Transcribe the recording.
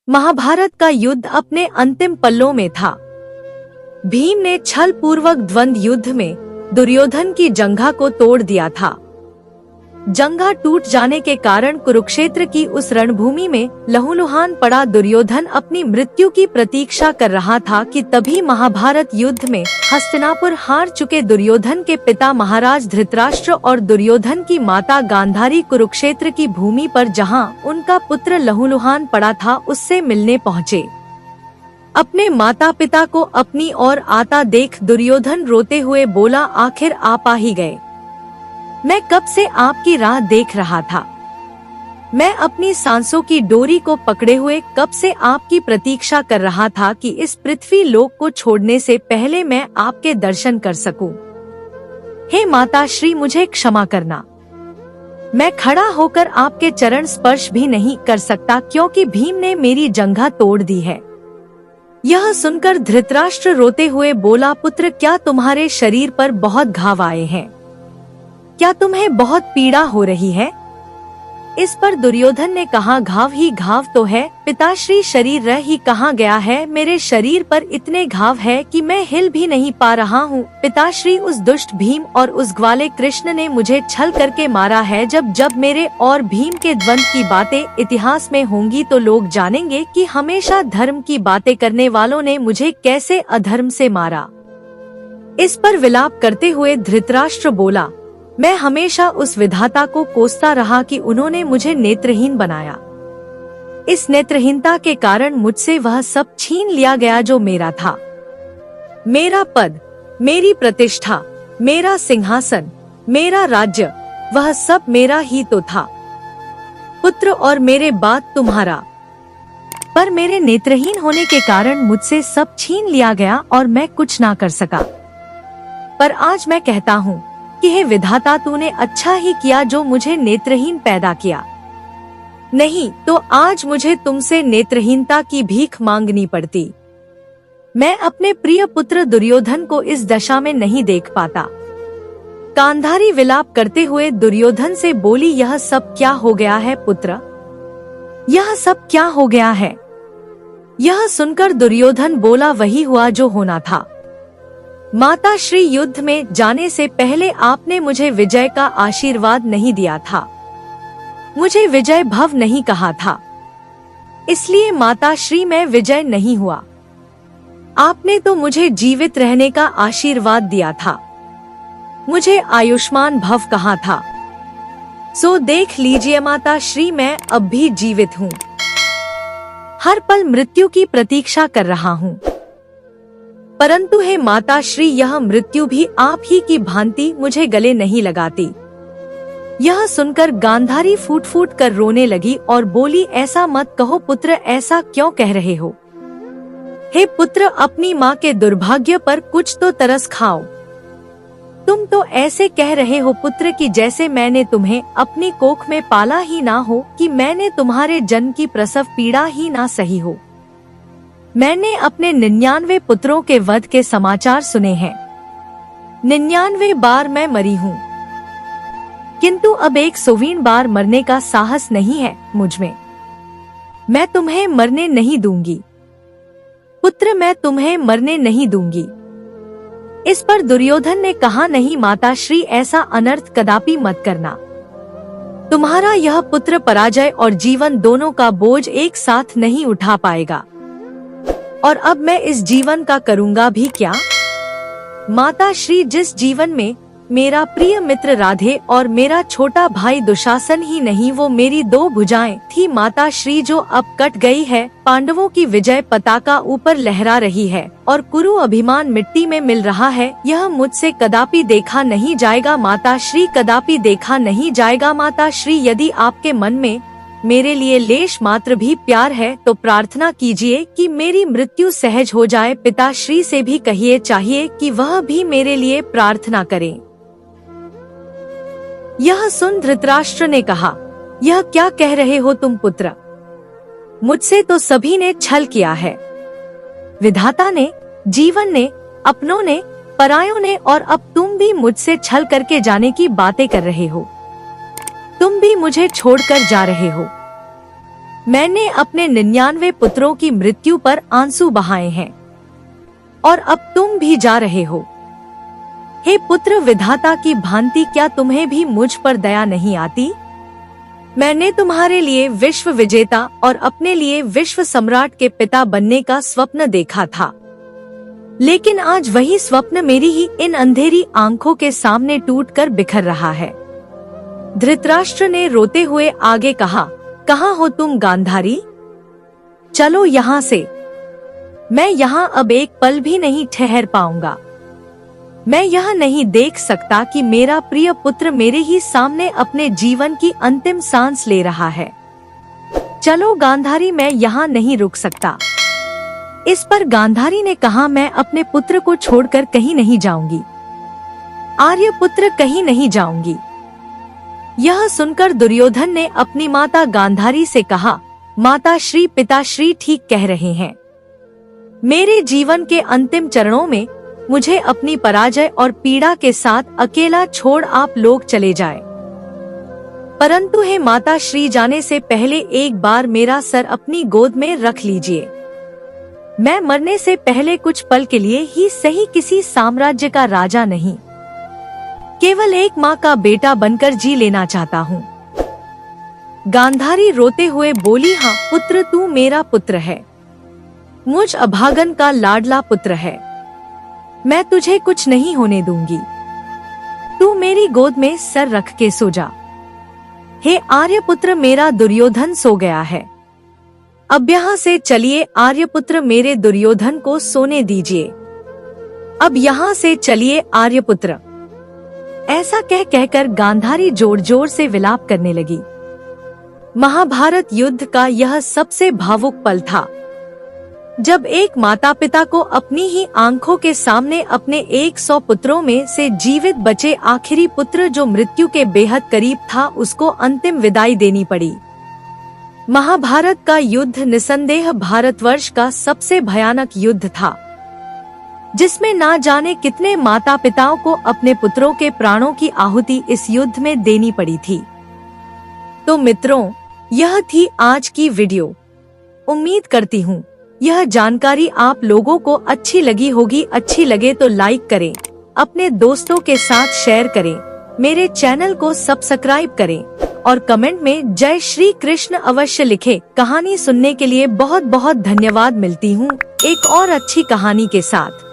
महाभारत का युद्ध अपने अंतिम पल्लों में था। भीम ने छल पूर्वक द्वंद्व युद्ध में दुर्योधन की जंघा को तोड़ दिया था। जंघा टूट जाने के कारण कुरुक्षेत्र की उस रणभूमि में लहूलुहान पड़ा दुर्योधन अपनी मृत्यु की प्रतीक्षा कर रहा था कि तभी महाभारत युद्ध में हस्तिनापुर हार चुके दुर्योधन के पिता महाराज धृतराष्ट्र और दुर्योधन की माता गांधारी कुरुक्षेत्र की भूमि पर जहां उनका पुत्र लहूलुहान पड़ा था उससे मिलने पहुँचे। अपने माता पिता को अपनी ओर आता देख दुर्योधन रोते हुए बोला, आखिर आप आ ही गए। मैं कब से आपकी राह देख रहा था। मैं अपनी सांसों की डोरी को पकड़े हुए कब से आपकी प्रतीक्षा कर रहा था कि इस पृथ्वी लोक को छोड़ने से पहले मैं आपके दर्शन कर सकूं। हे माता श्री, मुझे क्षमा करना। मैं खड़ा होकर आपके चरण स्पर्श भी नहीं कर सकता क्योंकि भीम ने मेरी जंघा तोड़ दी है। यह सुनकर धृतराष्ट्र रोते हुए बोला, पुत्र क्या तुम्हारे शरीर पर बहुत घाव आए हैं? क्या तुम्हें बहुत पीड़ा हो रही है? इस पर दुर्योधन ने कहा, घाव ही घाव तो है पिताश्री, शरीर रह ही कहाँ गया है। मेरे शरीर पर इतने घाव है कि मैं हिल भी नहीं पा रहा हूँ। पिताश्री, उस दुष्ट भीम और उस ग्वाले कृष्ण ने मुझे छल करके मारा है। जब मेरे और भीम के द्वंद्व की बातें इतिहास में होंगी तो लोग जानेंगे कि हमेशा धर्म की बातें करने वालों ने मुझे कैसे अधर्म से मारा। इस पर विलाप करते हुए धृतराष्ट्र बोला, मैं हमेशा उस विधाता को कोसता रहा कि उन्होंने मुझे नेत्रहीन बनाया। इस नेत्रहीनता के कारण मुझसे वह सब छीन लिया गया जो मेरा था। मेरा पद, मेरी प्रतिष्ठा, मेरा सिंहासन, मेरा राज्य, वह सब मेरा ही तो था। पुत्र और मेरे बाद तुम्हारा। पर मेरे नेत्रहीन होने के कारण मुझसे सब छीन लिया गया और मैं कुछ ना कर सका। पर आज मैं कहता हूँ कि हे विधाता, तूने अच्छा ही किया जो मुझे नेत्रहीन पैदा किया। नहीं तो आज मुझे तुमसे नेत्रहीनता की भीख मांगनी पड़ती। मैं अपने प्रिय पुत्र दुर्योधन को इस दशा में नहीं देख पाता। गांधारी विलाप करते हुए दुर्योधन से बोली, यह सब क्या हो गया है पुत्र? यह सब क्या हो गया है? यह सुनकर दुर्योधन बोला, वही हुआ जो होना था। माता श्री, युद्ध में जाने से पहले आपने मुझे विजय का आशीर्वाद नहीं दिया था, मुझे विजय भव नहीं कहा था, इसलिए माता श्री मैं विजय नहीं हुआ। आपने तो मुझे जीवित रहने का आशीर्वाद दिया था, मुझे आयुष्मान भव कहा था। सो देख लीजिए माता श्री, मैं अब भी जीवित हूँ, हर पल मृत्यु की प्रतीक्षा कर रहा हूँ। परंतु हे माता श्री, यह मृत्यु भी आप ही की भांति मुझे गले नहीं लगाती। यह सुनकर गांधारी फूट फूट कर रोने लगी और बोली, ऐसा मत कहो पुत्र, ऐसा क्यों कह रहे हो? हे पुत्र, अपनी माँ के दुर्भाग्य पर कुछ तो तरस खाओ। तुम तो ऐसे कह रहे हो पुत्र कि जैसे मैंने तुम्हें अपनी कोख में पाला ही ना हो, कि मैंने तुम्हारे जन्म की प्रसव पीड़ा ही ना सही हो। मैंने अपने 99 पुत्रों के वध के समाचार सुने हैं। 99 बार मैं मरी हूँ, किंतु अब 100वीं बार मरने का साहस नहीं है मुझ में। मैं तुम्हें मरने नहीं दूंगी पुत्र, मैं तुम्हें मरने नहीं दूंगी। इस पर दुर्योधन ने कहा, नहीं माता श्री, ऐसा अनर्थ कदापि मत करना। तुम्हारा यह पुत्र पराजय और जीवन दोनों का बोझ एक साथ नहीं उठा पाएगा। और अब मैं इस जीवन का करूँगा भी क्या? माता श्री, जिस जीवन में मेरा प्रिय मित्र राधे और मेरा छोटा भाई दुशासन ही नहीं, वो मेरी 2 भुजाएं थी माता श्री, जो अब कट गई है। पांडवों की विजय पताका ऊपर लहरा रही है और कुरु अभिमान मिट्टी में मिल रहा है। यह मुझसे कदापि देखा नहीं जाएगा माता श्री, कदापि देखा नहीं जाएगा माता श्री। यदि आपके मन में मेरे लिए लेश मात्र भी प्यार है तो प्रार्थना कीजिए कि मेरी मृत्यु सहज हो जाए। पिताश्री से भी कहिए चाहिए कि वह भी मेरे लिए प्रार्थना करें। यह सुन धृतराष्ट्र ने कहा, यह क्या कह रहे हो तुम पुत्र? मुझसे तो सभी ने छल किया है, विधाता ने, जीवन ने, अपनों ने, परायों ने, और अब तुम भी मुझसे छल करके जाने की बातें कर रहे हो। तुम भी मुझे छोड़कर जा रहे हो। मैंने अपने 99 पुत्रों की मृत्यु पर आंसू बहाए हैं और अब तुम भी जा रहे हो। हे पुत्र विधाता की भांति क्या तुम्हें भी मुझ पर दया नहीं आती? मैंने तुम्हारे लिए विश्व विजेता और अपने लिए विश्व सम्राट के पिता बनने का स्वप्न देखा था, लेकिन आज वही स्वप्न मेरी ही इन अंधेरी आंखों के सामने टूटकर बिखर रहा है। धृतराष्ट्र ने रोते हुए आगे कहा, कहाँ हो तुम गांधारी? चलो यहाँ से, मैं यहाँ अब एक पल भी नहीं ठहर पाऊंगा। मैं यह नहीं देख सकता कि मेरा प्रिय पुत्र मेरे ही सामने अपने जीवन की अंतिम सांस ले रहा है। चलो गांधारी, मैं यहाँ नहीं रुक सकता। इस पर गांधारी ने कहा, मैं अपने पुत्र को छोड़कर कहीं नहीं जाऊंगी। आर्यपुत्र, कहीं नहीं जाऊंगी। यह सुनकर दुर्योधन ने अपनी माता गांधारी से कहा, माताश्री पिताश्री ठीक कह रहे हैं। मेरे जीवन के अंतिम चरणों में मुझे अपनी पराजय और पीड़ा के साथ अकेला छोड़ आप लोग चले जाएं। परंतु हे माताश्री, जाने से पहले एक बार मेरा सर अपनी गोद में रख लीजिए। मैं मरने से पहले कुछ पल के लिए ही सही किसी साम्राज्य का राजा नहीं, केवल एक माँ का बेटा बनकर जी लेना चाहता हूँ। गांधारी रोते हुए बोली, हाँ पुत्र, तू मेरा पुत्र है, मुझ अभागन का लाडला पुत्र है। मैं तुझे कुछ नहीं होने दूंगी। तू मेरी गोद में सर रख के सो जा। हे आर्यपुत्र, मेरा दुर्योधन सो गया है। अब यहाँ से चलिए आर्यपुत्र, मेरे दुर्योधन को सोने दीजिए। अब यहाँ से चलिए आर्यपुत्र। ऐसा कहकर गांधारी जोर जोर से विलाप करने लगी। महाभारत युद्ध का यह सबसे भावुक पल था, जब एक माता पिता को अपनी ही आंखों के सामने अपने 100 पुत्रों में से जीवित बचे आखिरी पुत्र, जो मृत्यु के बेहद करीब था, उसको अंतिम विदाई देनी पड़ी। महाभारत का युद्ध निसंदेह भारतवर्ष का सबसे भयानक युद्ध था, जिसमें ना जाने कितने माता पिताओं को अपने पुत्रों के प्राणों की आहुति इस युद्ध में देनी पड़ी थी। तो मित्रों, यह थी आज की वीडियो। उम्मीद करती हूँ यह जानकारी आप लोगों को अच्छी लगी होगी। अच्छी लगे तो लाइक करें, अपने दोस्तों के साथ शेयर करें, मेरे चैनल को सब्सक्राइब करें और कमेंट में जय श्री कृष्ण अवश्य लिखें। कहानी सुनने के लिए बहुत बहुत धन्यवाद। मिलती हूँ एक और अच्छी कहानी के साथ।